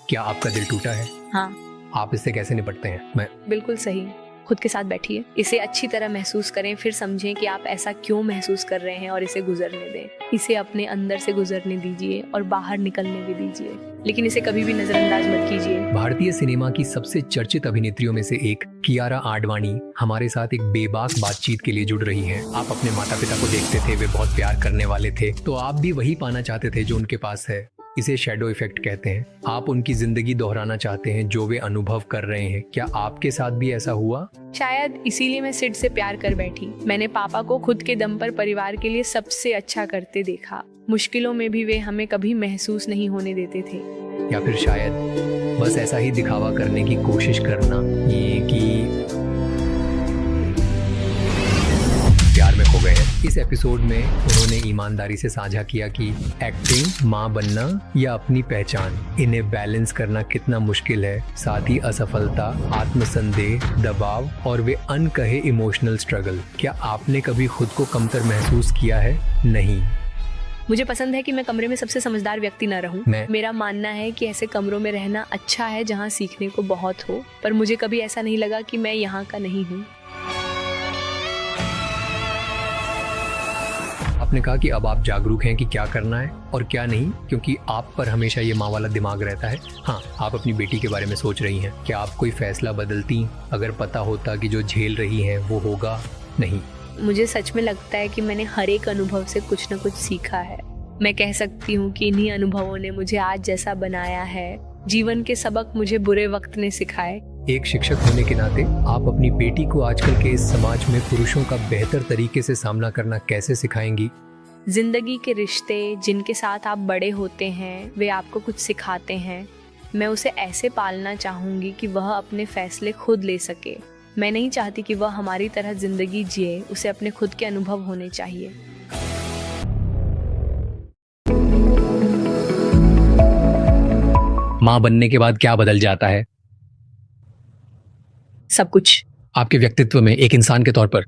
क्या आपका दिल टूटा है? हाँ। आप इससे कैसे निपटते हैं? बिल्कुल सही। खुद के साथ बैठिए, इसे अच्छी तरह महसूस करें, फिर समझें कि आप ऐसा क्यों महसूस कर रहे हैं और इसे गुजरने दें। इसे अपने अंदर से गुजरने दीजिए और बाहर निकलने भी दीजिए, लेकिन इसे कभी भी नजरअंदाज मत कीजिए। भारतीय सिनेमा की सबसे चर्चित अभिनेत्रियों में से एक कियारा आडवाणी हमारे साथ एक बेबाक बातचीत के लिए जुड़ रही हैं। आप अपने माता पिता को देखते थे, वे बहुत प्यार करने वाले थे, तो आप भी वही पाना चाहते थे जो उनके पास है। इसे शैडो इफेक्ट कहते हैं। आप उनकी जिंदगी दोहराना चाहते हैं जो वे अनुभव कर रहे हैं। क्या आपके साथ भी ऐसा हुआ? शायद इसीलिए मैं सिड से प्यार कर बैठी। मैंने पापा को खुद के दम पर परिवार के लिए सबसे अच्छा करते देखा। मुश्किलों में भी वे हमें कभी महसूस नहीं होने देते थे। या फिर शायद बस ऐसा ही दिखावा करने की कोशिश करना, ये कि प्यार में खो गए हैं। इस एपिसोड में उन्होंने ईमानदारी से साझा किया कि एक्टिंग, माँ बनना या अपनी पहचान, इन्हें बैलेंस करना कितना मुश्किल है। साथ ही असफलता, आत्मसंदेह, दबाव और वे अनकहे इमोशनल स्ट्रगल। क्या आपने कभी खुद को कमतर महसूस किया है? नहीं। मुझे पसंद है कि मैं कमरे में सबसे समझदार व्यक्ति न रहूं। मेरा मानना है कि ऐसे कमरों में रहना अच्छा है जहां सीखने को बहुत हो, पर मुझे कभी ऐसा नहीं लगा कि मैं यहाँ का नहीं हूँ। आपने कहा कि अब आप जागरूक हैं कि क्या करना है और क्या नहीं, क्योंकि आप पर हमेशा ये माँ वाला दिमाग रहता है। हाँ, आप अपनी बेटी के बारे में सोच रही हैं। क्या आप कोई फैसला बदलती अगर पता होता कि जो झेल रही हैं वो होगा नहीं? मुझे सच में लगता है कि मैंने हर एक अनुभव से कुछ न कुछ सीखा है। मैं कह सकती हूँ कि इन्हीं अनुभवों ने मुझे आज जैसा बनाया है। जीवन के सबक मुझे बुरे वक्त ने सिखाए। एक शिक्षक होने के नाते आप अपनी बेटी को आजकल के इस समाज में पुरुषों का बेहतर तरीके से सामना करना कैसे सिखाएंगी? जिंदगी के रिश्ते जिनके साथ आप बड़े होते हैं, वे आपको कुछ सिखाते हैं। मैं उसे ऐसे पालना चाहूंगी कि वह अपने फैसले खुद ले सके। मैं नहीं चाहती कि वह हमारी तरह जिंदगी जिए। उसे अपने खुद के अनुभव होने चाहिए। माँ बनने के बाद क्या बदल जाता है? सब कुछ। आपके व्यक्तित्व में एक इंसान के तौर पर?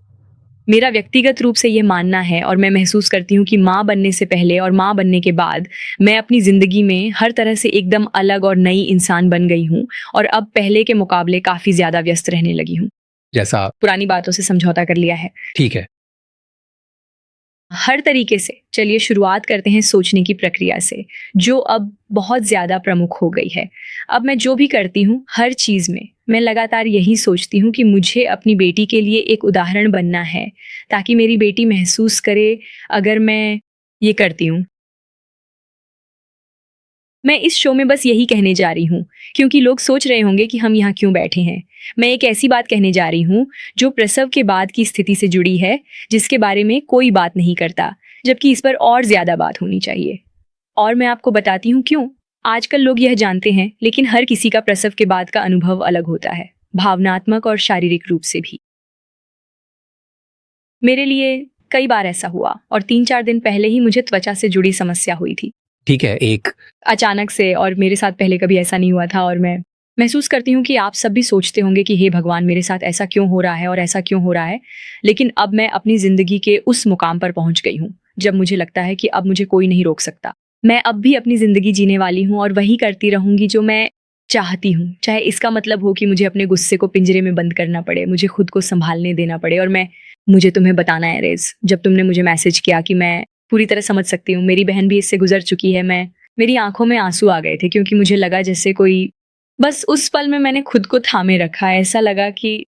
मेरा व्यक्तिगत रूप से ये मानना है और मैं महसूस करती हूँ कि माँ बनने से पहले और माँ बनने के बाद मैं अपनी जिंदगी में हर तरह से एकदम अलग और नई इंसान बन गई हूँ और अब पहले के मुकाबले काफी ज्यादा व्यस्त रहने लगी हूँ। जैसा? पुरानी बातों से समझौता कर लिया है। ठीक है। हर तरीके से। चलिए शुरुआत करते हैं सोचने की प्रक्रिया से, जो अब बहुत ज्यादा प्रमुख हो गई है। अब मैं जो भी करती हूँ, हर चीज में मैं लगातार यही सोचती हूँ कि मुझे अपनी बेटी के लिए एक उदाहरण बनना है, ताकि मेरी बेटी महसूस करे अगर मैं ये करती हूँ। मैं इस शो में बस यही कहने जा रही हूँ, क्योंकि लोग सोच रहे होंगे कि हम यहाँ क्यों बैठे हैं। मैं एक ऐसी बात कहने जा रही हूँ जो प्रसव के बाद की स्थिति से जुड़ी है, जिसके बारे में कोई बात नहीं करता, जबकि इस पर और ज्यादा बात होनी चाहिए। और मैं आपको बताती हूँ क्यों। आजकल लोग यह जानते हैं, लेकिन हर किसी का प्रसव के बाद का अनुभव अलग होता है, भावनात्मक और शारीरिक रूप से भी। मेरे लिए कई बार ऐसा हुआ और 3-4 दिन पहले ही मुझे त्वचा से जुड़ी समस्या हुई थी। ठीक है, एक अचानक से, और मेरे साथ पहले कभी ऐसा नहीं हुआ था। और मैं महसूस करती हूँ कि आप सब भी सोचते होंगे कि हे भगवान, मेरे साथ ऐसा क्यों हो रहा है और ऐसा क्यों हो रहा है। लेकिन अब मैं अपनी जिंदगी के उस मुकाम पर पहुंच गई हूँ जब मुझे लगता है कि अब मुझे कोई नहीं रोक सकता। मैं अब भी अपनी जिंदगी जीने वाली हूँ और वही करती रहूंगी जो मैं चाहती हूँ, चाहे इसका मतलब हो कि मुझे अपने गुस्से को पिंजरे में बंद करना पड़े, मुझे खुद को संभालने देना पड़े। और मुझे तुम्हें बताना है रेज, जब तुमने मुझे मैसेज किया कि मैं पूरी तरह समझ सकती हूँ, मेरी बहन भी इससे गुजर चुकी है, मेरी आंखों में आंसू आ गए थे, क्योंकि मुझे लगा जैसे कोई, बस उस पल में मैंने खुद को थामे रखा। ऐसा लगा कि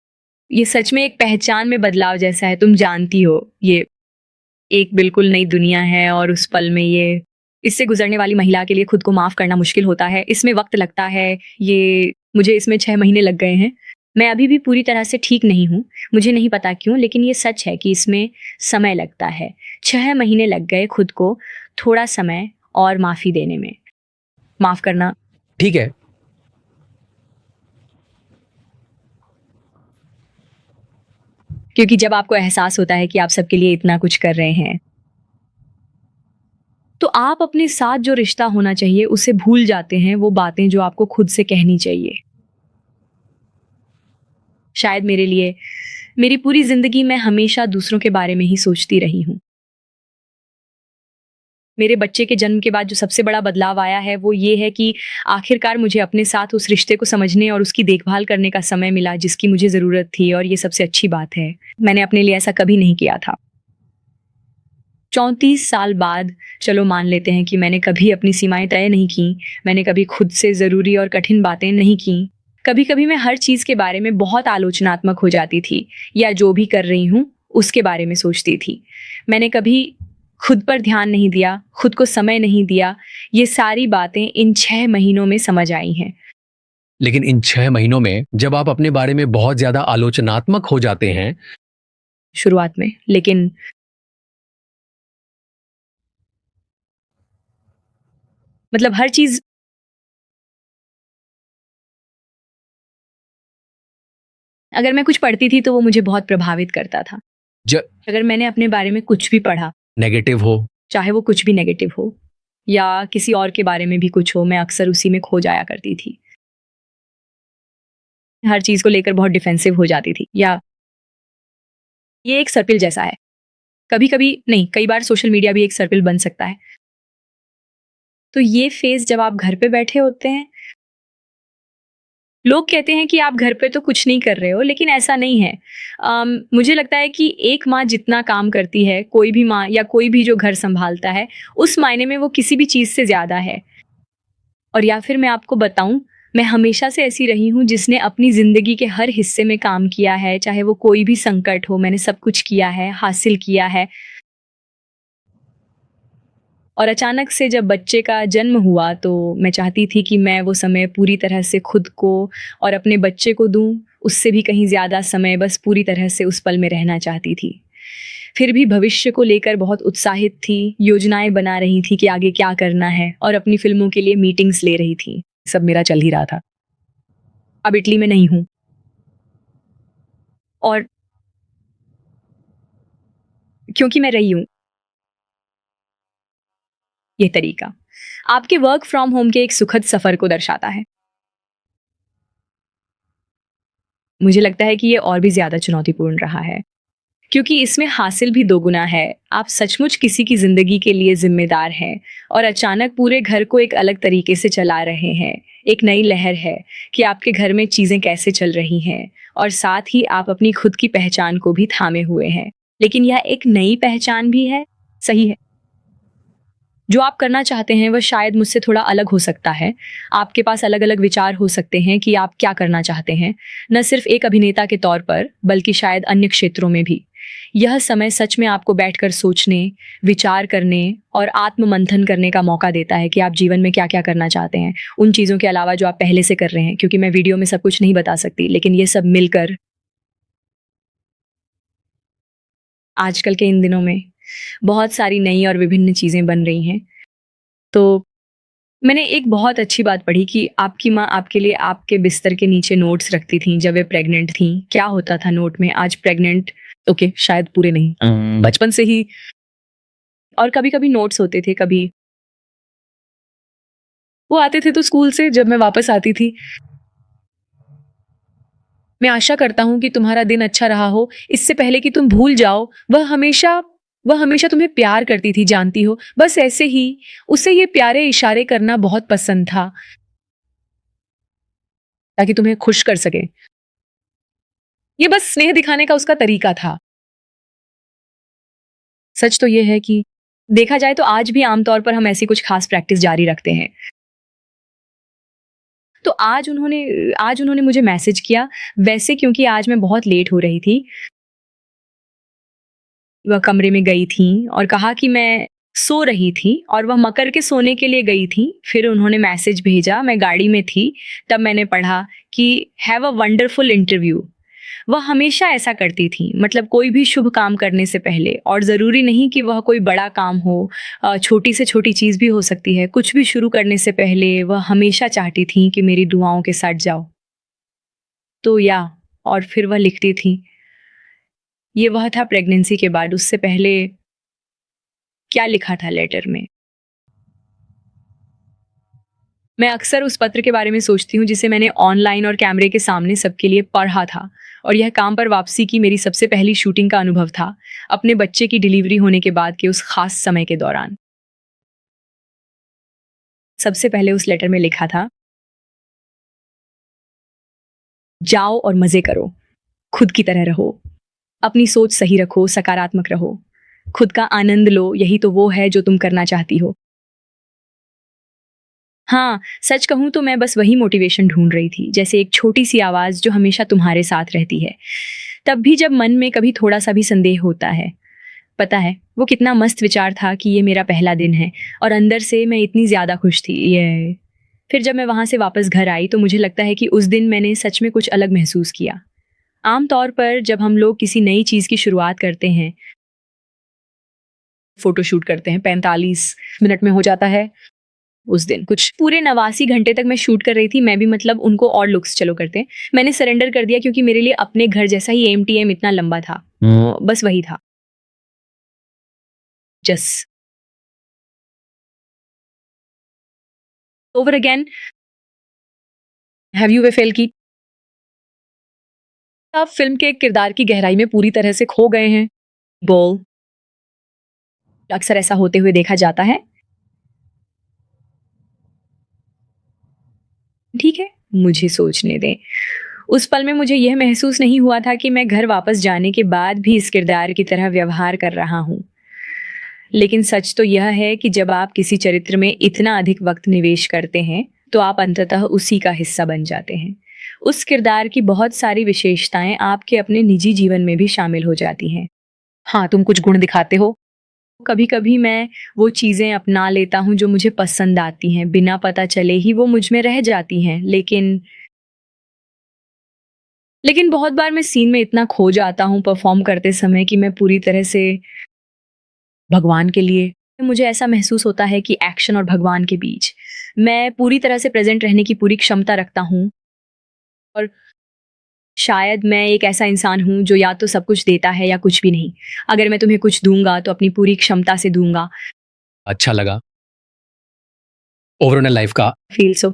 ये सच में एक पहचान में बदलाव जैसा है। तुम जानती हो, ये एक बिल्कुल नई दुनिया है और उस पल में ये इससे गुजरने वाली महिला के लिए खुद को माफ करना मुश्किल होता है। इसमें वक्त लगता है। मुझे इसमें 6 महीने लग गए हैं। मैं अभी भी पूरी तरह से ठीक नहीं हूँ, मुझे नहीं पता क्यों, लेकिन ये सच है कि इसमें समय लगता है। 6 महीने लग गए खुद को थोड़ा समय और माफी देने में। माफ करना। ठीक है। क्योंकि जब आपको एहसास होता है कि आप सबके लिए इतना कुछ कर रहे हैं, तो आप अपने साथ जो रिश्ता होना चाहिए उसे भूल जाते हैं, वो बातें जो आपको खुद से कहनी चाहिए। शायद मेरे लिए मेरी पूरी जिंदगी मैं हमेशा दूसरों के बारे में ही सोचती रही हूँ। मेरे बच्चे के जन्म के बाद जो सबसे बड़ा बदलाव आया है वो ये है कि आखिरकार मुझे अपने साथ उस रिश्ते को समझने और उसकी देखभाल करने का समय मिला जिसकी मुझे ज़रूरत थी, और ये सबसे अच्छी बात है। मैंने अपने लिए ऐसा कभी नहीं किया था। 34 साल बाद चलो मान लेते हैं कि मैंने कभी अपनी सीमाएं तय नहीं की, मैंने कभी खुद से ज़रूरी और कठिन बातें नहीं की। कभी कभी मैं हर चीज़ के बारे में बहुत आलोचनात्मक हो जाती थी, या जो भी कर रही हूँ उसके बारे में सोचती थी। मैंने कभी खुद पर ध्यान नहीं दिया, खुद को समय नहीं दिया। ये सारी बातें इन 6 महीनों में समझ आई हैं। लेकिन इन 6 महीनों में जब आप अपने बारे में बहुत ज्यादा आलोचनात्मक हो जाते हैं, शुरुआत में, लेकिन मतलब हर चीज, अगर मैं कुछ पढ़ती थी तो वो मुझे बहुत प्रभावित करता था। अगर मैंने अपने बारे में कुछ भी पढ़ा, नेगेटिव हो, चाहे वो कुछ भी नेगेटिव हो या किसी और के बारे में भी कुछ हो, मैं अक्सर उसी में खो जाया करती थी। हर चीज को लेकर बहुत डिफेंसिव हो जाती थी, या ये एक सर्पिल जैसा है। कभी कभी नहीं, कई बार सोशल मीडिया भी एक सर्पिल बन सकता है। तो ये फेज जब आप घर पे बैठे होते हैं, लोग कहते हैं कि आप घर पे तो कुछ नहीं कर रहे हो, लेकिन ऐसा नहीं है। मुझे लगता है कि एक माँ जितना काम करती है, कोई भी माँ या कोई भी जो घर संभालता है, उस मायने में वो किसी भी चीज़ से ज़्यादा है। और या फिर मैं आपको बताऊं, मैं हमेशा से ऐसी रही हूँ जिसने अपनी ज़िंदगी के हर हिस्से में काम किया है, चाहे वो कोई भी संकट हो, मैंने सब कुछ किया है, हासिल किया है। और अचानक से जब बच्चे का जन्म हुआ तो मैं चाहती थी कि मैं वो समय पूरी तरह से खुद को और अपने बच्चे को दूं, उससे भी कहीं ज़्यादा समय बस पूरी तरह से उस पल में रहना चाहती थी। फिर भी भविष्य को लेकर बहुत उत्साहित थी, योजनाएं बना रही थी कि आगे क्या करना है, और अपनी फिल्मों के लिए मीटिंग्स ले रही थी। सब मेरा चल ही रहा था। अब इटली में नहीं हूँ, और क्योंकि मैं रही हूँ। ये तरीका आपके वर्क फ्रॉम होम के एक सुखद सफर को दर्शाता है। मुझे लगता है कि ये और भी ज्यादा चुनौतीपूर्ण रहा है, क्योंकि इसमें हासिल भी दोगुना है। आप सचमुच किसी की जिंदगी के लिए जिम्मेदार हैं और अचानक पूरे घर को एक अलग तरीके से चला रहे हैं। एक नई लहर है कि आपके घर में चीजें कैसे चल रही हैं, और साथ ही आप अपनी खुद की पहचान को भी थामे हुए हैं। लेकिन यह एक नई पहचान भी है, सही है। जो आप करना चाहते हैं वह शायद मुझसे थोड़ा अलग हो सकता है। आपके पास अलग अलग विचार हो सकते हैं कि आप क्या करना चाहते हैं, न सिर्फ एक अभिनेता के तौर पर बल्कि शायद अन्य क्षेत्रों में भी। यह समय सच में आपको बैठकर सोचने, विचार करने और आत्ममंथन करने का मौका देता है कि आप जीवन में क्या क्या करना चाहते हैं, उन चीज़ों के अलावा जो आप पहले से कर रहे हैं। क्योंकि मैं वीडियो में सब कुछ नहीं बता सकती, लेकिन ये सब मिलकर आजकल के इन दिनों में बहुत सारी नई और विभिन्न चीज़ें बन रही हैं। तो मैंने एक बहुत अच्छी बात पढ़ी कि आपकी माँ आपके लिए आपके बिस्तर के नीचे नोट्स रखती थी जब वे प्रेग्नेंट थी। क्या होता था नोट में? आज प्रेग्नेंट, ओके शायद पूरे नहीं, बचपन से ही। और कभी कभी नोट्स होते थे, कभी वो आते थे तो स्कूल से जब मैं वापस आती थी, मैं आशा करता हूं कि तुम्हारा दिन अच्छा रहा हो, इससे पहले कि तुम भूल जाओ, वह हमेशा तुम्हें प्यार करती थी, जानती हो। बस ऐसे ही उसे ये प्यारे इशारे करना बहुत पसंद था ताकि तुम्हें खुश कर सके। ये बस स्नेह दिखाने का उसका तरीका था। सच तो ये है कि देखा जाए तो आज भी आमतौर पर हम ऐसी कुछ खास प्रैक्टिस जारी रखते हैं। तो आज उन्होंने मुझे मैसेज किया, वैसे क्योंकि आज मैं बहुत लेट हो रही थी। वह कमरे में गई थी और कहा कि मैं सो रही थी और वह मकर के सोने के लिए गई थी। फिर उन्होंने मैसेज भेजा, मैं गाड़ी में थी, तब मैंने पढ़ा कि हैव अ वंडरफुल इंटरव्यू। वह हमेशा ऐसा करती थी, मतलब कोई भी शुभ काम करने से पहले, और ज़रूरी नहीं कि वह कोई बड़ा काम हो, छोटी से छोटी चीज़ भी हो सकती है। कुछ भी शुरू करने से पहले वह हमेशा चाहती थी कि मेरी दुआओं के साथ जाओ। तो और फिर वह लिखती थी, ये वह था प्रेगनेंसी के बाद। उससे पहले क्या लिखा था लेटर में? मैं अक्सर उस पत्र के बारे में सोचती हूँ जिसे मैंने ऑनलाइन और कैमरे के सामने सबके लिए पढ़ा था, और यह काम पर वापसी की मेरी सबसे पहली शूटिंग का अनुभव था, अपने बच्चे की डिलीवरी होने के बाद के उस खास समय के दौरान। सबसे पहले उस लेटर में लिखा था, जाओ और मजे करो, खुद की तरह रहो, अपनी सोच सही रखो, सकारात्मक रहो, खुद का आनंद लो, यही तो वो है जो तुम करना चाहती हो। हाँ, सच कहूं तो मैं बस वही मोटिवेशन ढूंढ रही थी, जैसे एक छोटी सी आवाज जो हमेशा तुम्हारे साथ रहती है, तब भी जब मन में कभी थोड़ा सा भी संदेह होता है। पता है वो कितना मस्त विचार था कि ये मेरा पहला दिन है और अंदर से मैं इतनी ज्यादा खुश थी। ये फिर जब मैं वहां से वापस घर आई तो मुझे लगता है कि उस दिन मैंने सच में कुछ अलग महसूस किया। आमतौर पर जब हम लोग किसी नई चीज की शुरुआत करते हैं, फोटोशूट करते हैं, 45 मिनट में हो जाता है। उस दिन कुछ पूरे 89 घंटे तक मैं शूट कर रही थी। मैं भी मतलब उनको और लुक्स चलो करते हैं, मैंने सरेंडर कर दिया क्योंकि मेरे लिए अपने घर जैसा ही एमटीएम इतना लंबा था। बस वही था। Just over again. Have you way fail की आप फिल्म के किरदार की गहराई में पूरी तरह से खो गए हैं? बोल। अक्सर ऐसा होते हुए देखा जाता है। ठीक है, मुझे सोचने दें। उस पल में मुझे यह महसूस नहीं हुआ था कि मैं घर वापस जाने के बाद भी इस किरदार की तरह व्यवहार कर रहा हूं। लेकिन सच तो यह है कि जब आप किसी चरित्र में इतना अधिक वक्त निवेश करते हैं तो आप अंततः उसी का हिस्सा बन जाते हैं। उस किरदार की बहुत सारी विशेषताएं आपके अपने निजी जीवन में भी शामिल हो जाती हैं। हाँ, तुम कुछ गुण दिखाते हो। कभी कभी मैं वो चीजें अपना लेता हूँ जो मुझे पसंद आती हैं, बिना पता चले ही वो मुझ में रह जाती हैं। लेकिन बहुत बार मैं सीन में इतना खो जाता हूँ परफॉर्म करते समय कि मैं पूरी तरह से भगवान के लिए, मुझे ऐसा महसूस होता है कि एक्शन और भगवान के बीच मैं पूरी तरह से प्रेजेंट रहने की पूरी क्षमता रखता हूँ। और शायद मैं एक ऐसा इंसान हूँ जो या तो सब कुछ देता है या कुछ भी नहीं। अगर मैं तुम्हें कुछ दूंगा तो अपनी पूरी क्षमता से दूंगा। अच्छा लगा ओवरऑल लाइफ का। Feel so.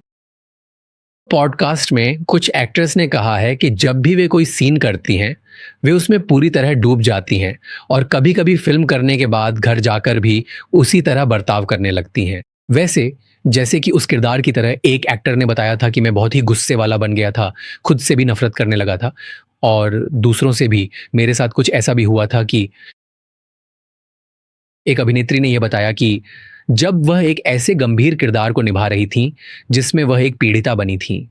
पॉडकास्ट में कुछ एक्टर्स ने कहा है कि जब भी वे कोई सीन करती हैं वे उसमें पूरी तरह डूब जाती हैं और कभी कभी फिल्म करने के बाद घर जाकर भी उसी तरह बर्ताव करने लगती हैं। वैसे जैसे कि उस किरदार की तरह एक एक्टर ने बताया था कि मैं बहुत ही गुस्से वाला बन गया था, खुद से भी नफरत करने लगा था और दूसरों से भी। मेरे साथ कुछ ऐसा भी हुआ था कि एक अभिनेत्री ने यह बताया कि जब वह एक ऐसे गंभीर किरदार को निभा रही थी जिसमें वह एक पीड़िता बनी थी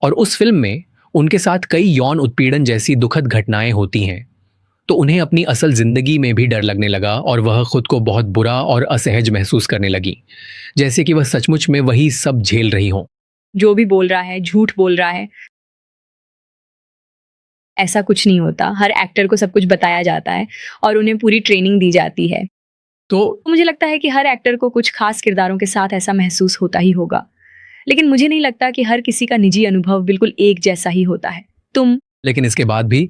और उस फिल्म में उनके साथ कई यौन उत्पीड़न जैसी दुखद घटनाएं होती हैं, तो उन्हें अपनी असल जिंदगी में भी डर लगने लगा और वह खुद को बहुत बुरा और असहज महसूस करने लगी, जैसे कि वह सचमुच में वही सब झेल रही हो। जो भी बोल रहा है झूठ बोल रहा है, ऐसा कुछ नहीं होता। हर एक्टर को सब कुछ बताया जाता है और उन्हें पूरी ट्रेनिंग दी जाती है। तो मुझे लगता है कि हर एक्टर को कुछ खास किरदारों के साथ ऐसा महसूस होता ही होगा, लेकिन मुझे नहीं लगता कि हर किसी का निजी अनुभव बिल्कुल एक जैसा ही होता है। लेकिन इसके बाद भी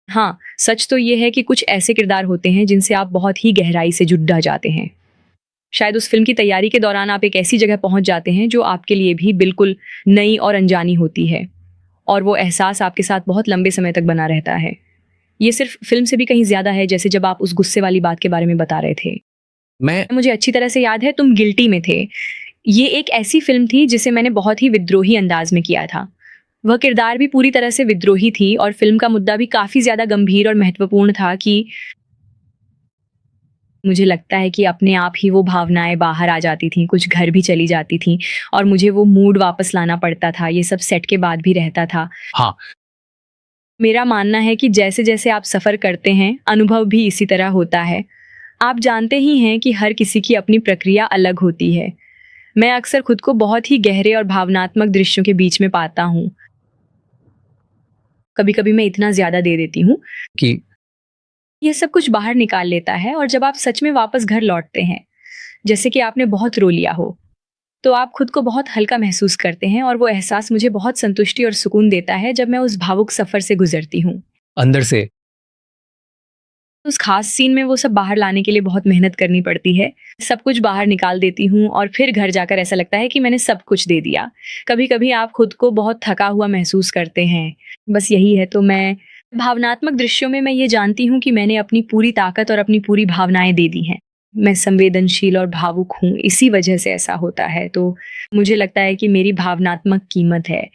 हाँ, सच तो ये है कि कुछ ऐसे किरदार होते हैं जिनसे आप बहुत ही गहराई से जुड़ जाते हैं। शायद उस फिल्म की तैयारी के दौरान आप एक ऐसी जगह पहुंच जाते हैं जो आपके लिए भी बिल्कुल नई और अनजानी होती है और वो एहसास आपके साथ बहुत लंबे समय तक बना रहता है। ये सिर्फ फिल्म से भी कहीं ज्यादा है, जैसे जब आप उस गुस्से वाली बात के बारे में बता रहे थे। मुझे अच्छी तरह से याद है तुम गिल्टी में थे। ये एक ऐसी फिल्म थी जिसे मैंने बहुत ही विद्रोही अंदाज में किया था। वह किरदार भी पूरी तरह से विद्रोही थी और फिल्म का मुद्दा भी काफी ज्यादा गंभीर और महत्वपूर्ण था कि मुझे लगता है कि अपने आप ही वो भावनाएं बाहर आ जाती थीं, कुछ घर भी चली जाती थीं और मुझे वो मूड वापस लाना पड़ता था। ये सब सेट के बाद भी रहता था। हाँ, मेरा मानना है कि जैसे जैसे आप सफर करते हैं अनुभव भी इसी तरह होता है। आप जानते ही हैं कि हर किसी की अपनी प्रक्रिया अलग होती है। मैं अक्सर खुद को बहुत ही गहरे और भावनात्मक दृश्यों के बीच में पाता हूँ। कभी कभी मैं इतना ज्यादा दे देती हूँ कि यह सब कुछ बाहर निकाल लेता है और जब आप सच में वापस घर लौटते हैं, जैसे कि आपने बहुत रो लिया हो, तो आप खुद को बहुत हल्का महसूस करते हैं और वो एहसास मुझे बहुत संतुष्टि और सुकून देता है जब मैं उस भावुक सफर से गुजरती हूँ। अंदर से उस खास सीन में वो सब बाहर लाने के लिए बहुत मेहनत करनी पड़ती है। सब कुछ बाहर निकाल देती हूँ और फिर घर जाकर ऐसा लगता है कि मैंने सब कुछ दे दिया। कभी कभी आप खुद को बहुत थका हुआ महसूस करते हैं, बस यही है। तो मैं भावनात्मक दृश्यों में मैं ये जानती हूँ कि मैंने अपनी पूरी ताकत और अपनी पूरी भावनाएं दे दी हैं। मैं संवेदनशील और भावुक हूँ, इसी वजह से ऐसा होता है। तो मुझे लगता है कि मेरी भावनात्मक कीमत है,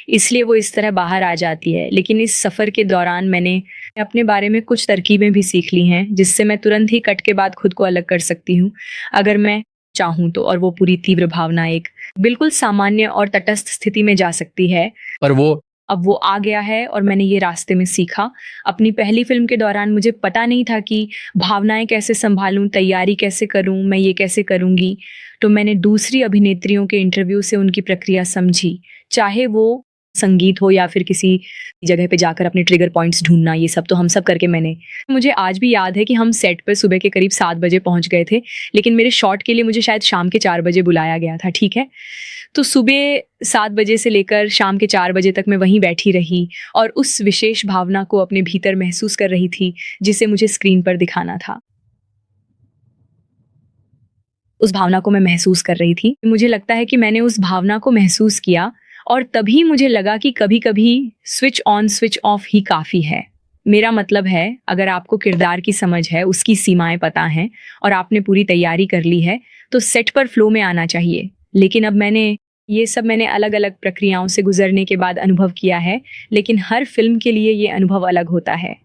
इसलिए वो इस तरह बाहर आ जाती है। लेकिन इस सफ़र के दौरान मैंने अपने बारे में कुछ तरकीबें भी सीख ली हैं, जिससे मैं तुरंत ही कट के बाद खुद को अलग कर सकती हूँ, अगर मैं चाहूँ तो। और वो पूरी तीव्र भावना एक बिल्कुल सामान्य और तटस्थ स्थिति में जा सकती है। पर वो अब वो आ गया है और मैंने ये रास्ते में सीखा। अपनी पहली फ़िल्म के दौरान मुझे पता नहीं था कि भावनाएँ कैसे सँभालूँ, तैयारी कैसे करूँ, मैं ये कैसे करूँगी। तो मैंने दूसरी अभिनेत्रियों के इंटरव्यू से उनकी प्रक्रिया समझी, चाहे वो संगीत हो या फिर किसी जगह पे जाकर अपने ट्रिगर पॉइंट्स ढूँढना, ये सब तो हम सब करके मैंने। मुझे आज भी याद है कि हम सेट पे सुबह के करीब 7 बजे पहुँच गए थे, लेकिन मेरे शॉट के लिए मुझे शायद शाम के 4 बजे बुलाया गया था, ठीक है? तो सुबह 7 बजे से लेकर शाम के 4 बजे तक मैं वहीं बैठी रही और उस विशेष भावना को अपने भीतर महसूस कर रही थी, जिसे मुझे स्क्रीन पर दिखाना था। उस भावना को मैं महसूस कर रही थी। मुझे लगता है कि मैंने उस भावना को महसूस किया और तभी मुझे लगा कि कभी-कभी स्विच ऑन स्विच ऑफ ही काफ़ी है। मेरा मतलब है, अगर आपको किरदार की समझ है, उसकी सीमाएँ पता हैं और आपने पूरी तैयारी कर ली है, तो सेट पर फ्लो में आना चाहिए। लेकिन अब मैंने अलग-अलग प्रक्रियाओं से गुज़रने के बाद अनुभव किया है, लेकिन हर फ़िल्म के लिए ये अनुभव अलग होता है।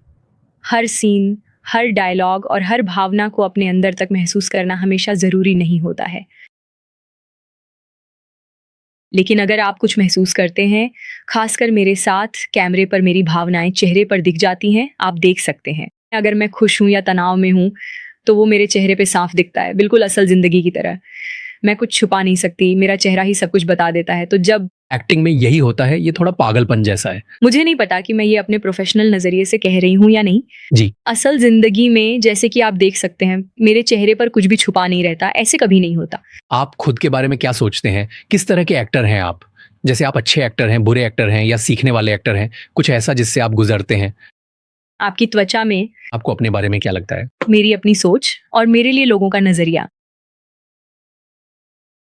हर सीन, हर डायलॉग और हर भावना को अपने अंदर तक महसूस करना हमेशा ज़रूरी नहीं होता है। लेकिन अगर आप कुछ महसूस करते हैं, खासकर मेरे साथ कैमरे पर मेरी भावनाएँ चेहरे पर दिख जाती हैं, आप देख सकते हैं। अगर मैं खुश हूँ या तनाव में हूँ, तो वो मेरे चेहरे पे साफ दिखता है, बिल्कुल असल ज़िंदगी की तरह। मैं कुछ छुपा नहीं सकती, मेरा चेहरा ही सब कुछ बता देता है। तो जब एक्टिंग में यही होता है, ये थोड़ा पागलपन जैसा है। मुझे नहीं पता कि मैं ये अपने प्रोफ़ेशनल नज़रिए से कह रही हूँ या नहीं। जी। असल ज़िंदगी में जैसे कि आप देख सकते हैं, मेरे चेहरे पर कुछ भी छुपा नहीं रहता, ऐसे कभी नहीं होता। आप खुद के बारे में क्या सोचते हैं? किस तरह के एक्टर हैं आप? जैसे आप अच्छे एक्टर हैं, बुरे एक्टर हैं या सीखने वाले एक्टर हैं? कुछ ऐसा जिससे आप गुज़रते हैं? आपकी त्वचा में आपको अपने बारे में क्या लगता है? मेरी अपनी सोच और मेरे लिए लोगों का नज़रिया।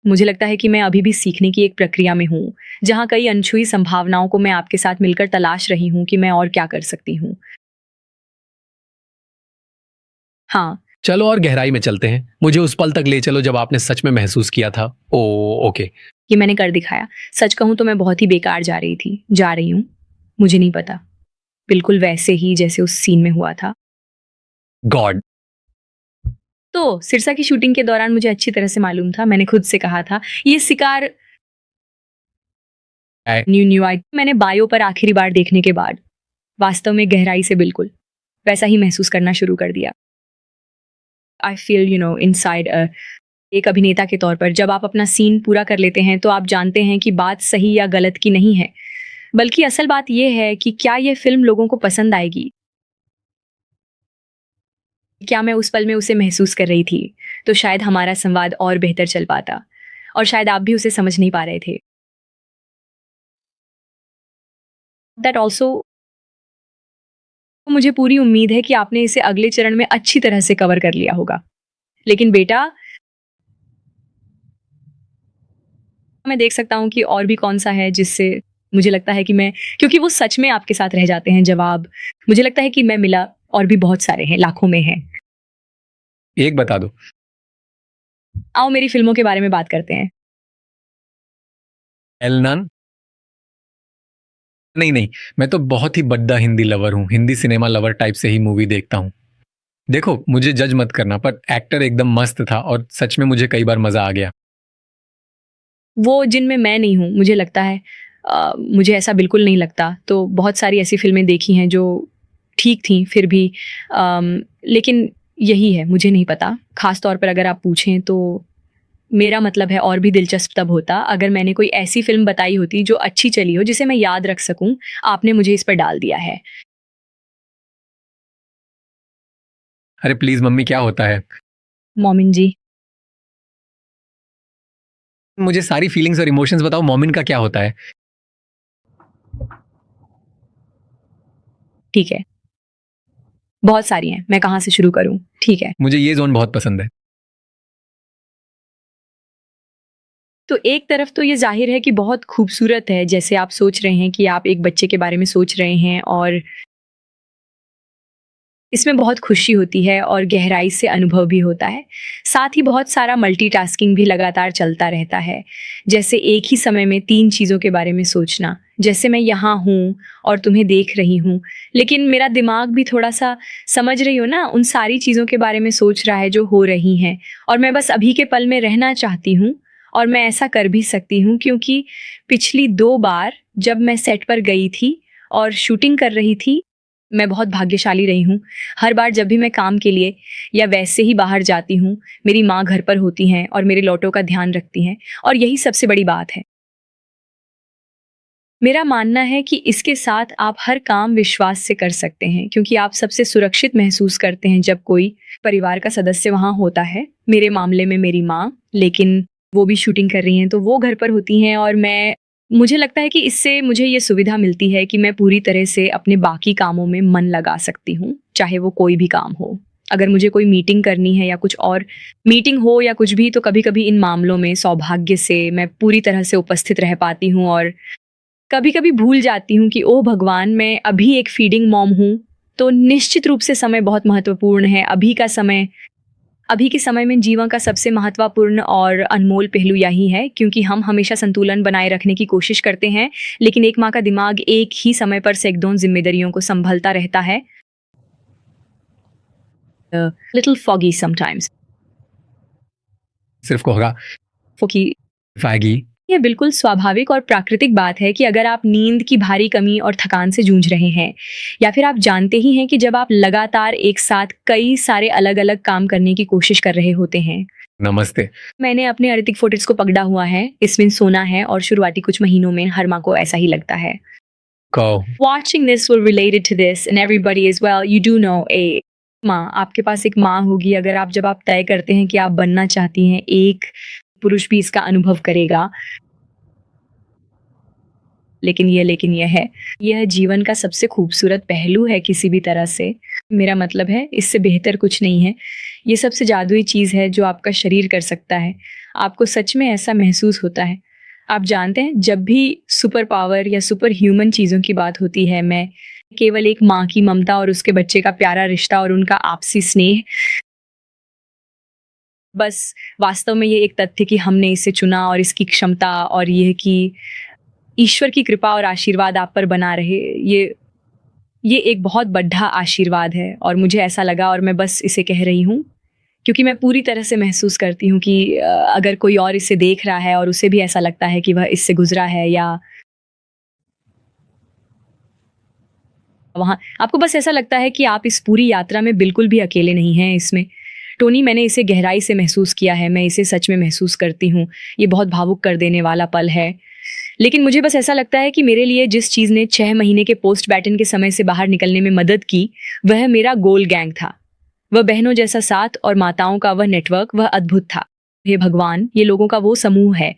मुझे लगता है कि मैं अभी भी सीखने की एक प्रक्रिया में हूँ, जहाँ कई अनछुई संभावनाओं को मैं आपके साथ मिलकर तलाश रही हूँ कि मैं और क्या कर सकती हूँ। हाँ, चलो और गहराई में चलते हैं। मुझे उस पल तक ले चलो जब आपने सच में महसूस किया था। ओह! ओके। ये मैंने कर दिखाया। सच कहूँ तो मैं बहुत ही बेकार जा रही हूँ। मुझे नहीं पता। बिल्कुल वैसे ही जैसे उस सीन में हुआ था। गॉड! तो सिरसा की शूटिंग के दौरान मुझे अच्छी तरह से मालूम था, मैंने खुद से कहा था, ये शिकार न्यू आई मैंने बायो पर आखिरी बार देखने के बाद वास्तव में गहराई से बिल्कुल वैसा ही महसूस करना शुरू कर दिया। आई फील इनसाइड एक अभिनेता के तौर पर जब आप अपना सीन पूरा कर लेते हैं तो आप जानते हैं कि बात सही या गलत की नहीं है, बल्कि असल बात यह है कि क्या यह फ़िल्म लोगों को पसंद आएगी? क्या मैं उस पल में उसे महसूस कर रही थी? तो शायद हमारा संवाद और बेहतर चल पाता और शायद आप भी उसे समझ नहीं पा रहे थे। दैट ऑल्सो मुझे पूरी उम्मीद है कि आपने इसे अगले चरण में अच्छी तरह से कवर कर लिया होगा। लेकिन बेटा, मैं देख सकता हूँ कि और भी कौन-सा है जिससे मुझे लगता है कि मैं क्योंकि वो सच में आपके साथ रह जाते हैं जवाब। मुझे लगता है कि मैं मिला और भी बहुत सारे हैं, लाखों में हैं। एक बता दो। आओ मेरी फ़िल्मों के बारे में बात करते हैं। एलनान? नहीं, नहीं, मैं तो बहुत ही बड्डा हिंदी लवर हूँ। हिंदी सिनेमा लवर टाइप से ही मूवी देखता हूँ। देखो, मुझे जज मत करना, पर एक्टर एकदम मस्त था और सच में मुझे कई बार मज़ा आ गया। वो जिनमें मैं नहीं हूँ, मुझे लगता है मुझे ऐसा बिल्कुल नहीं लगता। तो बहुत सारी ऐसी फ़िल्में देखी हैं जो ठीक थीं फिर भी लेकिन यही है, मुझे नहीं पता। ख़ास तौर पर अगर आप पूछें तो मेरा मतलब है और भी दिलचस्प तब होता अगर मैंने कोई ऐसी फ़िल्म बताई होती जो अच्छी चली हो, जिसे मैं याद रख सकूँ। आपने मुझे इस पर डाल दिया है। अरे प्लीज़ मम्मी, क्या होता है? मोमिन जी, मुझे सारी फीलिंग्स और इमोशंस बताओ, मोमिन का क्या होता है? ठीक है। बहुत सारी हैं, मैं कहाँ से शुरू करूँ? ठीक है। मुझे ये ज़ोन बहुत पसंद है। तो एक तरफ तो ये ज़ाहिर है कि बहुत खूबसूरत है, जैसे आप सोच रहे हैं कि आप एक बच्चे के बारे में सोच रहे हैं और इसमें बहुत खुशी होती है और गहराई से अनुभव भी होता है। साथ ही बहुत सारा मल्टीटास्किंग भी लगातार चलता रहता है, जैसे एक ही समय में 3 चीज़ों के बारे में सोचना। जैसे मैं यहाँ हूँ और तुम्हें देख रही हूँ, लेकिन मेरा दिमाग भी थोड़ा सा, समझ रही हो ना, उन सारी चीज़ों के बारे में सोच रहा है जो हो रही हैं, और मैं बस अभी के पल में रहना चाहती हूँ। और मैं ऐसा कर भी सकती हूँ क्योंकि पिछली 2 बार जब मैं सेट पर गई थी और शूटिंग कर रही थी, मैं बहुत भाग्यशाली रही हूँ। हर बार जब भी मैं काम के लिए या वैसे ही बाहर जाती हूँ, मेरी माँ घर पर होती हैं और मेरे लौटों का ध्यान रखती हैं, और यही सबसे बड़ी बात है। मेरा मानना है कि इसके साथ आप हर काम विश्वास से कर सकते हैं, क्योंकि आप सबसे सुरक्षित महसूस करते हैं जब कोई परिवार का सदस्य वहाँ होता है। मेरे मामले में मेरी माँ, लेकिन वो भी शूटिंग कर रही हैं तो वो घर पर होती हैं, और मुझे लगता है कि इससे मुझे ये सुविधा मिलती है कि मैं पूरी तरह से अपने बाकी कामों में मन लगा सकती हूँ, चाहे वो कोई भी काम हो। अगर मुझे कोई मीटिंग करनी है या कुछ और मीटिंग हो या कुछ भी, तो कभी कभी इन मामलों में सौभाग्य से मैं पूरी तरह से उपस्थित रह पाती हूँ, और कभी कभी भूल जाती हूँ कि ओह भगवान, मैं अभी एक फीडिंग मॉम हूँ। तो निश्चित रूप से समय बहुत महत्वपूर्ण है। अभी के समय में जीवन का सबसे महत्वपूर्ण और अनमोल पहलू यही है, क्योंकि हम हमेशा संतुलन बनाए रखने की कोशिश करते हैं, लेकिन एक माँ का दिमाग एक ही समय पर सैकड़ों जिम्मेदारियों को संभालता रहता है। Little foggy sometimes. सिर्फ कोहरा फोकी। फागी। यह बिल्कुल स्वाभाविक और प्राकृतिक बात है कि अगर आप नींद की भारी कमी और थकान से जूझ रहे हैं, या फिर आप जानते ही हैं कि जब आप लगातार एक साथ कई सारे अलग अलग काम करने की कोशिश कर रहे होते हैं। नमस्ते। मैंने अपने अरितिक फोर्टिस को पकड़ा हुआ है, इसमें सोना है, और शुरुआती कुछ महीनों में हर माँ को ऐसा ही लगता है। Watching this will relate to this and everybody as well. You do know a माँ, आपके पास एक माँ होगी। अगर आप तय करते हैं कि आप बनना चाहती हैं, एक पुरुष भी इसका अनुभव करेगा। लेकिन यह है, यह जीवन का सबसे खूबसूरत पहलू है किसी भी तरह से। मेरा मतलब है, इससे बेहतर कुछ नहीं है। ये सबसे जादुई चीज़ है जो आपका शरीर कर सकता है। आपको सच में ऐसा महसूस होता है। आप जानते हैं, जब भी सुपर पावर या सुपर ह्यूमन चीज़ों की बात होती है, मैं केवल एक माँ की ममता और उसके बच्चे का प्यारा रिश्ता और उनका आपसी स्नेह, बस वास्तव में ये एक तथ्य कि हमने इसे चुना, और इसकी क्षमता, और यह कि ईश्वर की कृपा और आशीर्वाद आप पर बना रहे, ये एक बहुत बड़ा आशीर्वाद है। और मुझे ऐसा लगा, और मैं बस इसे कह रही हूँ क्योंकि मैं पूरी तरह से महसूस करती हूँ कि अगर कोई और इसे देख रहा है और उसे भी ऐसा लगता है कि वह इससे गुजरा है, या वहाँ आपको बस ऐसा लगता है कि आप इस पूरी यात्रा में बिल्कुल भी अकेले नहीं हैं इसमें। टोनी, मैंने इसे गहराई से महसूस किया है, मैं इसे सच में महसूस करती हूँ। ये बहुत भावुक कर देने वाला पल है, लेकिन मुझे बस ऐसा लगता है कि मेरे लिए जिस चीज़ ने 6 महीने के पोस्ट बैटन के समय से बाहर निकलने में मदद की, वह मेरा गोल गैंग था। वह बहनों जैसा साथ और माताओं का वह नेटवर्क, वह अद्भुत था। हे भगवान, ये लोगों का वो समूह है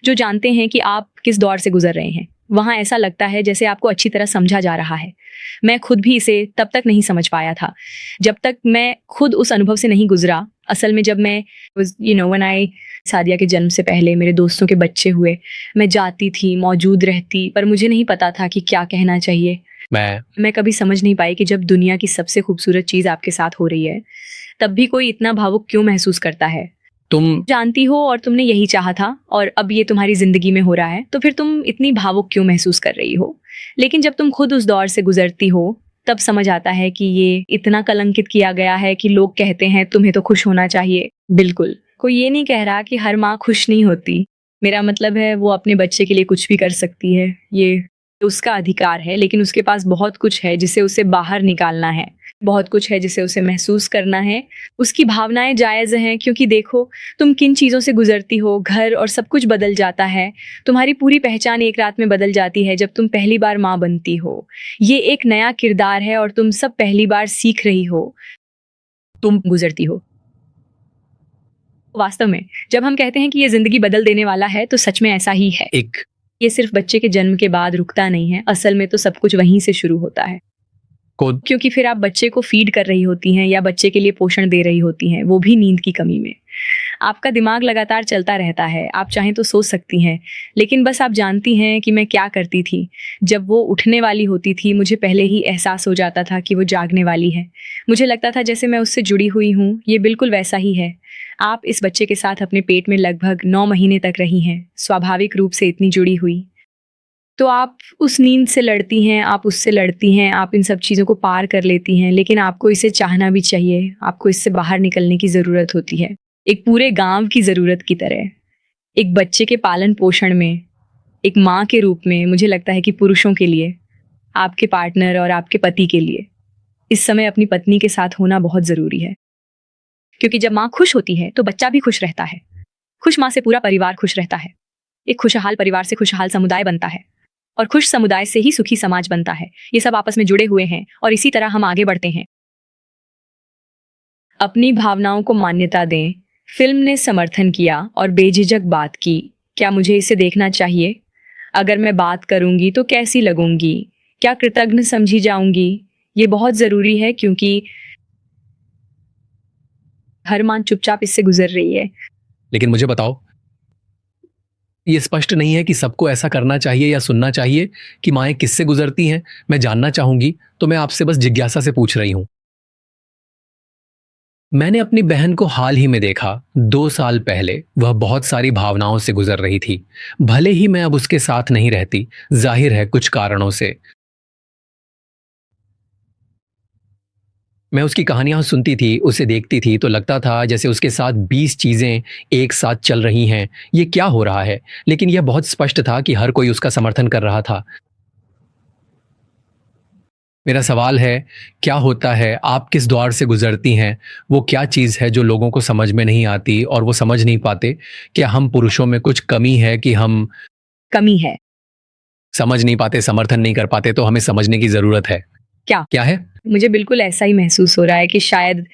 जो जानते हैं कि आप किस दौर से गुजर रहे हैं। वहाँ ऐसा लगता है जैसे आपको अच्छी तरह समझा जा रहा है। मैं खुद भी इसे तब तक नहीं समझ पाया था जब तक मैं खुद उस अनुभव से नहीं गुजरा। असल में जब मैं when I सादिया के जन्म से पहले मेरे दोस्तों के बच्चे हुए, मैं जाती थी, मौजूद रहती, पर मुझे नहीं पता था कि क्या कहना चाहिए। मैं कभी समझ नहीं पाई कि जब दुनिया की सबसे खूबसूरत चीज़ आपके साथ हो रही है, तब भी कोई इतना भावुक क्यों महसूस करता है। तुम जानती हो, और तुमने यही चाहा था, और अब ये तुम्हारी जिंदगी में हो रहा है, तो फिर तुम इतनी भावुक क्यों महसूस कर रही हो। लेकिन जब तुम खुद उस दौर से गुजरती हो, तब समझ आता है कि ये इतना कलंकित किया गया है कि लोग कहते हैं तुम्हें तो खुश होना चाहिए। बिल्कुल, कोई ये नहीं कह रहा कि हर माँ खुश नहीं होती। मेरा मतलब है, वो अपने बच्चे के लिए कुछ भी कर सकती है, ये उसका अधिकार है, लेकिन उसके पास बहुत कुछ है जिसे उसे बाहर निकालना है, बहुत कुछ है जिसे उसे महसूस करना है। उसकी भावनाएं जायज़ हैं, क्योंकि देखो तुम किन चीज़ों से गुजरती हो, घर और सब कुछ बदल जाता है। तुम्हारी पूरी पहचान एक रात में बदल जाती है जब तुम पहली बार माँ बनती हो। ये एक नया किरदार है और तुम सब पहली बार सीख रही हो, तुम गुजरती हो। वास्तव में जब हम कहते हैं कि ये जिंदगी बदल देने वाला है, तो सच में ऐसा ही है। ये सिर्फ बच्चे के जन्म के बाद रुकता नहीं है, असल में तो सब कुछ वहीं से शुरू होता है। क्योंकि फिर आप बच्चे को फीड कर रही होती हैं या बच्चे के लिए पोषण दे रही होती हैं, वो भी नींद की कमी में। आपका दिमाग लगातार चलता रहता है, आप चाहें तो सो सकती हैं, लेकिन बस आप जानती हैं कि मैं क्या करती थी। जब वो उठने वाली होती थी, मुझे पहले ही एहसास हो जाता था कि वो जागने वाली है। मुझे लगता था जैसे मैं उससे जुड़ी हुई हूँ, ये बिल्कुल वैसा ही है। आप इस बच्चे के साथ अपने पेट में लगभग 9 महीने तक रही हैं, स्वाभाविक रूप से इतनी जुड़ी हुई। तो आप उस नींद से लड़ती हैं, आप उससे लड़ती हैं, आप इन सब चीज़ों को पार कर लेती हैं, लेकिन आपको इसे चाहना भी चाहिए, आपको इससे बाहर निकलने की ज़रूरत होती है, एक पूरे गांव की ज़रूरत की तरह। एक बच्चे के पालन पोषण में, एक माँ के रूप में, मुझे लगता है कि पुरुषों के लिए, आपके पार्टनर और आपके पति के लिए, इस समय अपनी पत्नी के साथ होना बहुत ज़रूरी है। क्योंकि जब माँ खुश होती है तो बच्चा भी खुश रहता है। खुश माँ से पूरा परिवार खुश रहता है। एक खुशहाल परिवार से खुशहाल समुदाय बनता है, और खुश समुदाय से ही सुखी समाज बनता है। ये सब आपस में जुड़े हुए हैं और इसी तरह हम आगे बढ़ते हैं। अपनी भावनाओं को मान्यता दें। फिल्म ने समर्थन किया और बेझिझक बात की। क्या मुझे इसे देखना चाहिए? अगर मैं बात करूंगी तो कैसी लगूंगी? क्या कृतज्ञ समझी जाऊंगी? ये बहुत जरूरी है क्योंकि हर मां चुपचाप इससे गुजर रही है। लेकिन मुझे बताओ, ये स्पष्ट नहीं है कि सबको ऐसा करना चाहिए या सुनना चाहिए कि माएँ किससे गुजरती हैं। मैं जानना चाहूंगी, तो मैं आपसे बस जिज्ञासा से पूछ रही हूं। मैंने अपनी बहन को हाल ही में देखा। 2 साल पहले वह बहुत सारी भावनाओं से गुजर रही थी। भले ही मैं अब उसके साथ नहीं रहती, जाहिर है कुछ कारणों से। मैं उसकी कहानियां सुनती थी, उसे देखती थी, तो लगता था जैसे उसके साथ 20 चीजें एक साथ चल रही हैं। ये क्या हो रहा है? लेकिन यह बहुत स्पष्ट था कि हर कोई उसका समर्थन कर रहा था। मेरा सवाल है, क्या होता है? आप किस द्वार से गुजरती हैं? वो क्या चीज़ है जो लोगों को समझ में नहीं आती और वो समझ नहीं पाते? क्या हम पुरुषों में कुछ कमी है कि हम कमी है। समझ नहीं पाते, समर्थन नहीं कर पाते? तो हमें समझने की ज़रूरत है। क्या? क्या है? मुझे बिल्कुल ऐसा ही महसूस हो रहा है कि शायद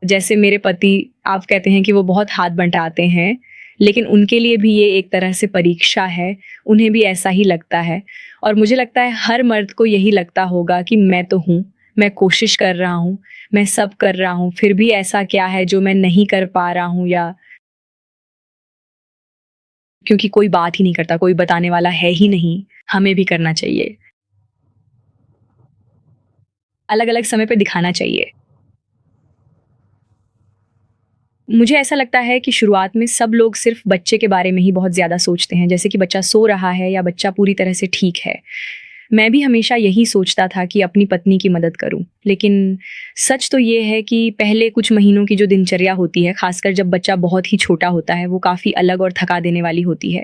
जैसे मेरे पति, आप कहते हैं कि वो बहुत हाथ बंटाते हैं, लेकिन उनके लिए भी ये एक तरह से परीक्षा है। उन्हें भी ऐसा ही लगता है, और मुझे लगता है हर मर्द को यही लगता होगा कि मैं तो हूँ, मैं कोशिश कर रहा हूँ, मैं सब कर रहा हूँ, फिर भी ऐसा क्या है जो मैं नहीं कर पा रहा हूँ, या क्योंकि कोई बात ही नहीं करता, कोई बताने वाला है ही नहीं। हमें भी करना चाहिए, अलग अलग समय पे दिखाना चाहिए। मुझे ऐसा लगता है कि शुरुआत में सब लोग सिर्फ बच्चे के बारे में ही बहुत ज़्यादा सोचते हैं, जैसे कि बच्चा सो रहा है या बच्चा पूरी तरह से ठीक है। मैं भी हमेशा यही सोचता था कि अपनी पत्नी की मदद करूं, लेकिन सच तो ये है कि पहले कुछ महीनों की जो दिनचर्या होती है, खासकर जब बच्चा बहुत ही छोटा होता है, वो काफ़ी अलग और थका देने वाली होती है।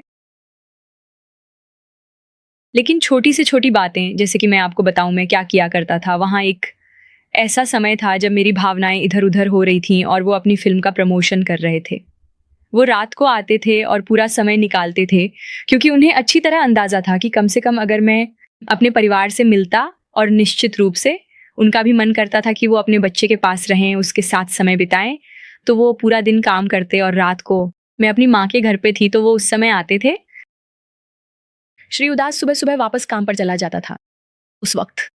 लेकिन छोटी से छोटी बातें, जैसे कि मैं आपको बताऊं मैं क्या किया करता था। वहाँ एक ऐसा समय था जब मेरी भावनाएं इधर उधर हो रही थीं और वो अपनी फिल्म का प्रमोशन कर रहे थे। वो रात को आते थे और पूरा समय निकालते थे, क्योंकि उन्हें अच्छी तरह अंदाजा था कि कम से कम अगर मैं अपने परिवार से मिलता, और निश्चित रूप से उनका भी मन करता था कि वो अपने बच्चे के पास रहें, उसके साथ समय बिताएं, तो वो पूरा दिन काम करते और रात को मैं अपनी माँ के घर पे थी तो वो उस समय आते थे। श्री उदास सुबह सुबह वापस काम पर चला जाता था। उस वक्त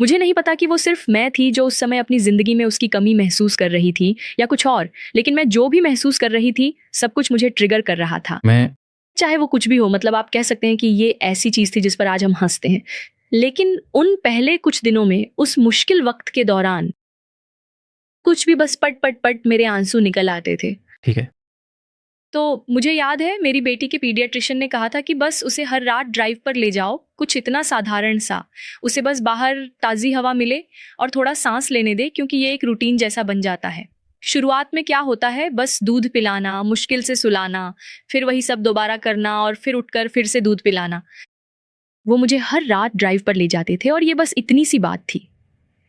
मुझे नहीं पता कि वो सिर्फ मैं थी जो उस समय अपनी जिंदगी में उसकी कमी महसूस कर रही थी या कुछ और, लेकिन मैं जो भी महसूस कर रही थी, सब कुछ मुझे ट्रिगर कर रहा था। चाहे वो कुछ भी हो, मतलब आप कह सकते हैं कि ये ऐसी चीज थी जिस पर आज हम हंसते हैं, लेकिन उन पहले कुछ दिनों में, उस मुश्किल वक्त के दौरान, कुछ भी बस पट पट पट मेरे आंसू निकल आते थे। ठीक है। तो मुझे याद है मेरी बेटी के पीडियाट्रिशियन ने कहा था कि बस उसे हर रात ड्राइव पर ले जाओ, कुछ इतना साधारण सा, उसे बस बाहर ताज़ी हवा मिले और थोड़ा सांस लेने दे, क्योंकि ये एक रूटीन जैसा बन जाता है। शुरुआत में क्या होता है, बस दूध पिलाना, मुश्किल से सुलाना, फिर वही सब दोबारा करना और फिर उठकर फिर से दूध पिलाना। वो मुझे हर रात ड्राइव पर ले जाते थे और ये बस इतनी सी बात थी।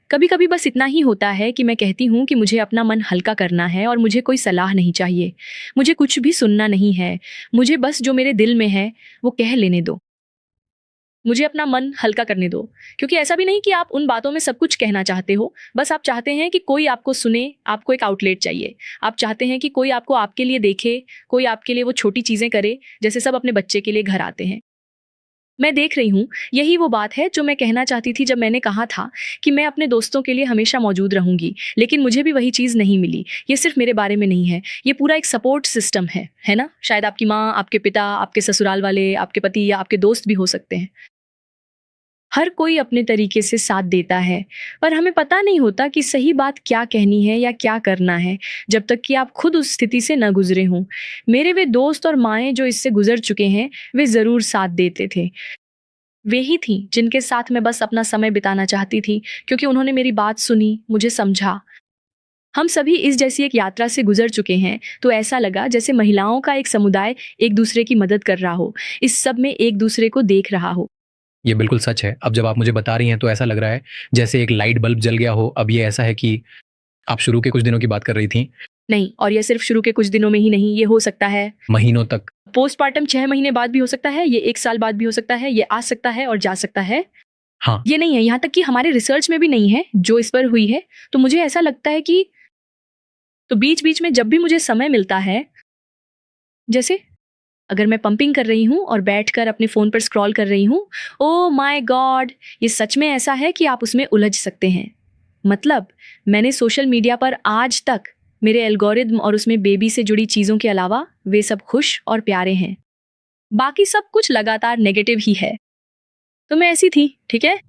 कभी कभी बस इतना ही होता है कि मैं कहती हूँ कि मुझे अपना मन हल्का करना है और मुझे कोई सलाह नहीं चाहिए, मुझे कुछ भी सुनना नहीं है, मुझे बस जो मेरे दिल में है वो कह लेने दो, मुझे अपना मन हल्का करने दो। क्योंकि ऐसा भी नहीं कि आप उन बातों में सब कुछ कहना चाहते हो, बस आप चाहते हैं कि कोई आपको सुने, आपको एक आउटलेट चाहिए। आप चाहते हैं कि कोई आपको आपके लिए देखे, कोई आपके लिए वो छोटी चीज़ें करे, जैसे सब अपने बच्चे के लिए घर आते हैं। मैं देख रही हूँ, यही वो बात है जो मैं कहना चाहती थी जब मैंने कहा था कि मैं अपने दोस्तों के लिए हमेशा मौजूद रहूंगी, लेकिन मुझे भी वही चीज़ नहीं मिली। ये सिर्फ मेरे बारे में नहीं है, ये पूरा एक सपोर्ट सिस्टम है ना? शायद आपकी माँ, आपके पिता, आपके ससुराल वाले, आपके पति या आपके दोस्त भी हो सकते हैं। हर कोई अपने तरीके से साथ देता है, पर हमें पता नहीं होता कि सही बात क्या कहनी है या क्या करना है, जब तक कि आप खुद उस स्थिति से न गुजरे हों। मेरे वे दोस्त और माएँ जो इससे गुजर चुके हैं, वे ज़रूर साथ देते थे। वे ही थीं जिनके साथ मैं बस अपना समय बिताना चाहती थी, क्योंकि उन्होंने मेरी बात सुनी, मुझे समझा। हम सभी इस जैसी एक यात्रा से गुजर चुके हैं, तो ऐसा लगा जैसे महिलाओं का एक समुदाय एक दूसरे की मदद कर रहा हो, इस सब में एक दूसरे को देख रहा हो। ये बिल्कुल सच है। अब जब आप मुझे बता रही हैं तो ऐसा लग रहा है जैसे एक लाइट बल्ब जल गया हो। अब ये ऐसा है कि आप शुरू के कुछ दिनों की बात कर रही थी। नहीं, और यह सिर्फ शुरू के कुछ दिनों में ही नहीं, ये हो सकता है महीनों तक। पोस्टमार्टम 6 महीने बाद भी हो सकता है, ये 1 साल बाद भी हो सकता है, ये आ सकता है और जा सकता है। हाँ, ये नहीं है, यहाँ तक कि हमारे रिसर्च में भी नहीं है जो इस पर हुई है। तो मुझे ऐसा लगता है कि तो बीच बीच में जब भी मुझे समय मिलता है, जैसे अगर मैं पंपिंग कर रही हूँ और बैठकर अपने फ़ोन पर स्क्रॉल कर रही हूँ, ओह माय गॉड, ये सच में ऐसा है कि आप उसमें उलझ सकते हैं। मतलब मैंने सोशल मीडिया पर आज तक मेरे एल्गोरिदम और उसमें बेबी से जुड़ी चीज़ों के अलावा वे सब खुश और प्यारे हैं। बाकी सब कुछ लगातार नेगेटिव ही है। तो मैं ऐसी थी, ठीक है?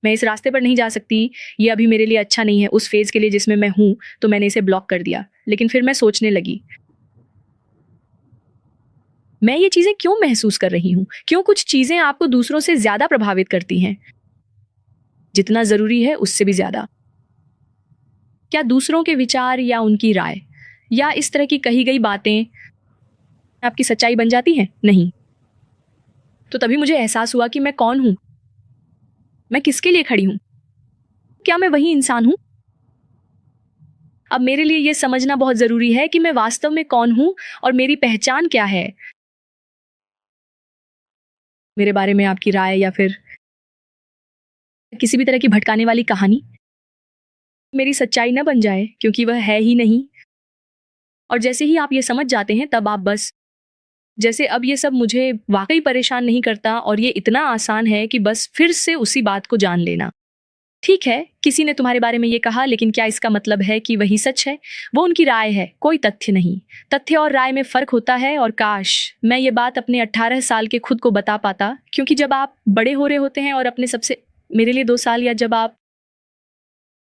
मैं इस रास्ते पर नहीं जा सकती, ये अभी मेरे लिए अच्छा नहीं है उस फेज़ के लिए जिसमें मैं हूँ, तो मैंने इसे ब्लॉक कर दिया। लेकिन फिर मैं सोचने लगी, मैं ये चीज़ें क्यों महसूस कर रही हूँ? क्यों कुछ चीज़ें आपको दूसरों से ज़्यादा प्रभावित करती हैं? जितना ज़रूरी है उससे भी ज़्यादा। क्या दूसरों के विचार या उनकी राय या इस तरह की कही गई बातें आपकी सच्चाई बन जाती हैं? नहीं। तो तभी मुझे एहसास हुआ कि मैं कौन हूँ? मैं किसके लिए खड़ी हूँ? क्या मैं वही इंसान हूँ? अब मेरे लिए ये समझना बहुत ज़रूरी है कि मैं वास्तव में कौन हूँ और मेरी पहचान क्या है। मेरे बारे में आपकी राय या फिर किसी भी तरह की भटकाने वाली कहानी मेरी सच्चाई न बन जाए, क्योंकि वह है ही नहीं। और जैसे ही आप ये समझ जाते हैं, तब आप बस जैसे अब ये सब मुझे वाकई परेशान नहीं करता और ये इतना आसान है कि बस फिर से उसी बात को जान लेना। ठीक है, किसी ने तुम्हारे बारे में ये कहा, लेकिन क्या इसका मतलब है कि वही सच है? वो उनकी राय है, कोई तथ्य नहीं। तथ्य और राय में फ़र्क होता है, और काश मैं ये बात अपने 18 साल के खुद को बता पाता, क्योंकि जब आप बड़े हो रहे होते हैं और अपने सबसे मेरे लिए 2 साल या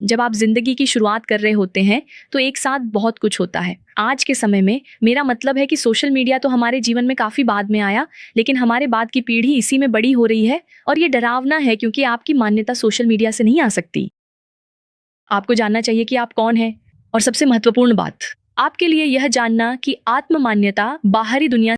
जब आप जिंदगी की शुरुआत कर रहे होते हैं, तो एक साथ बहुत कुछ होता है। आज के समय में मेरा मतलब है कि सोशल मीडिया तो हमारे जीवन में काफ़ी बाद में आया, लेकिन हमारे बाद की पीढ़ी इसी में बड़ी हो रही है, और ये डरावना है क्योंकि आपकी मान्यता सोशल मीडिया से नहीं आ सकती। आपको जानना चाहिए कि आप कौन हैं, और सबसे महत्वपूर्ण बात, आपके लिए यह जानना कि आत्म मान्यता बाहरी दुनिया